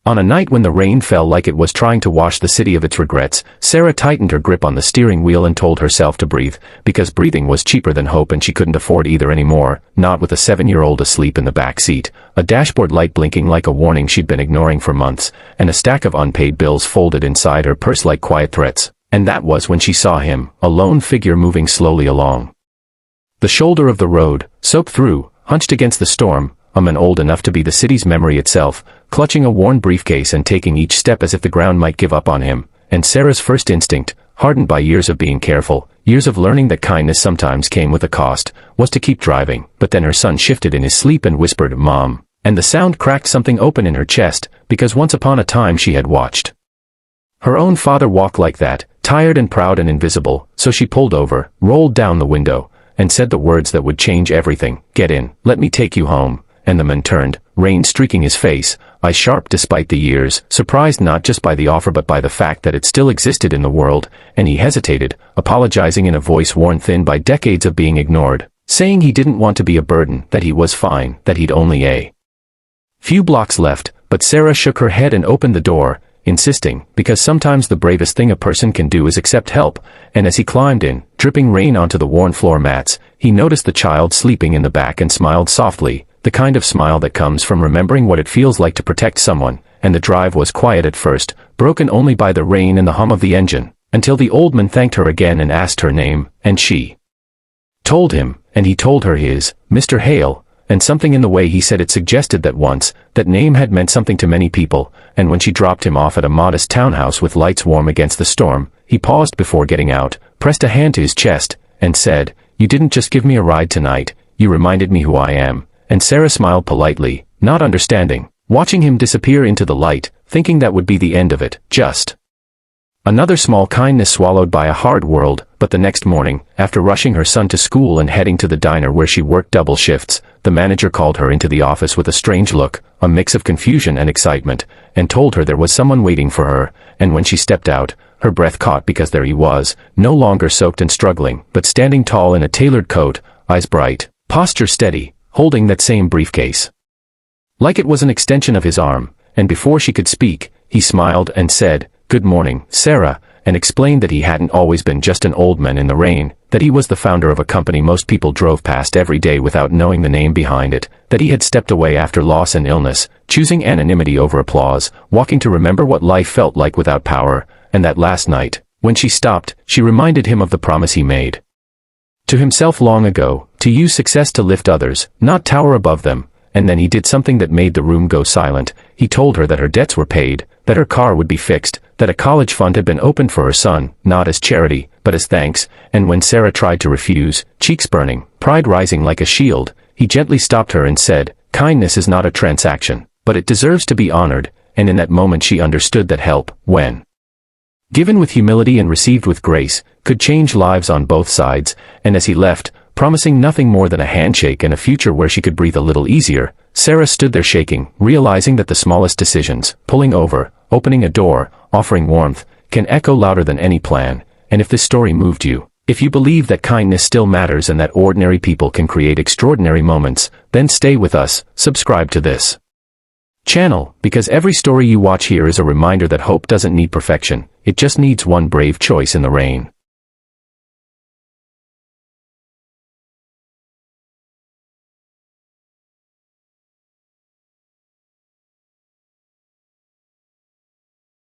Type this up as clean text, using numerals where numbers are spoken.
On a night when the rain fell like it was trying to wash the city of its regrets, Sarah tightened her grip on the steering wheel and told herself to breathe, because breathing was cheaper than hope and she couldn't afford either anymore, not with a 7-year-old asleep in the back seat, a dashboard light blinking like a warning she'd been ignoring for months, and a stack of unpaid bills folded inside her purse like quiet threats. And that was when she saw him, a lone figure moving slowly along the shoulder of the road, soaked through, hunched against the storm, a man old enough to be the city's memory itself, clutching a worn briefcase and taking each step as if the ground might give up on him. And Sarah's first instinct, hardened by years of being careful, years of learning that kindness sometimes came with a cost, was to keep driving. But then her son shifted in his sleep and whispered, "Mom." And the sound cracked something open in her chest, because once upon a time she had watched her own father walk like that, tired and proud and invisible. So she pulled over, rolled down the window, and said the words that would change everything. "Get in, let me take you home." And the man turned, rain streaking his face, eyes sharp despite the years, surprised not just by the offer but by the fact that it still existed in the world, and he hesitated, apologizing in a voice worn thin by decades of being ignored, saying he didn't want to be a burden, that he was fine, that he'd only a few blocks left. But Sarah shook her head and opened the door, insisting, because sometimes the bravest thing a person can do is accept help. And as he climbed in, dripping rain onto the worn floor mats, he noticed the child sleeping in the back and smiled softly, the kind of smile that comes from remembering what it feels like to protect someone. And the drive was quiet at first, broken only by the rain and the hum of the engine, until the old man thanked her again and asked her name, and she told him, and he told her his, Mr. Hale, and something in the way he said it suggested that once, that name had meant something to many people. And when she dropped him off at a modest townhouse with lights warm against the storm, he paused before getting out, pressed a hand to his chest, and said, "You didn't just give me a ride tonight, you reminded me who I am." And Sarah smiled politely, not understanding, watching him disappear into the light, thinking that would be the end of it, just another small kindness swallowed by a hard world. But the next morning, after rushing her son to school and heading to the diner where she worked double shifts, the manager called her into the office with a strange look, a mix of confusion and excitement, and told her there was someone waiting for her. And when she stepped out, her breath caught because there he was, no longer soaked and struggling, but standing tall in a tailored coat, eyes bright, posture steady, holding that same briefcase like it was an extension of his arm. And before she could speak, he smiled and said, "Good morning, Sarah," and explained that he hadn't always been just an old man in the rain, that he was the founder of a company most people drove past every day without knowing the name behind it, that he had stepped away after loss and illness, choosing anonymity over applause, walking to remember what life felt like without power. And that last night, when she stopped, she reminded him of the promise he made to himself long ago, to use success to lift others, not tower above them. And then he did something that made the room go silent. He told her that her debts were paid, that her car would be fixed, that a college fund had been opened for her son, not as charity, but as thanks. And when Sarah tried to refuse, cheeks burning, pride rising like a shield, he gently stopped her and said, "Kindness is not a transaction, but it deserves to be honored." And in that moment she understood that help, when given with humility and received with grace, could change lives on both sides. And as he left, promising nothing more than a handshake and a future where she could breathe a little easier, Sarah stood there shaking, realizing that the smallest decisions, pulling over, opening a door, offering warmth, can echo louder than any plan. And if this story moved you, if you believe that kindness still matters and that ordinary people can create extraordinary moments, then stay with us, subscribe to this channel, because every story you watch here is a reminder that hope doesn't need perfection, it just needs one brave choice in the rain.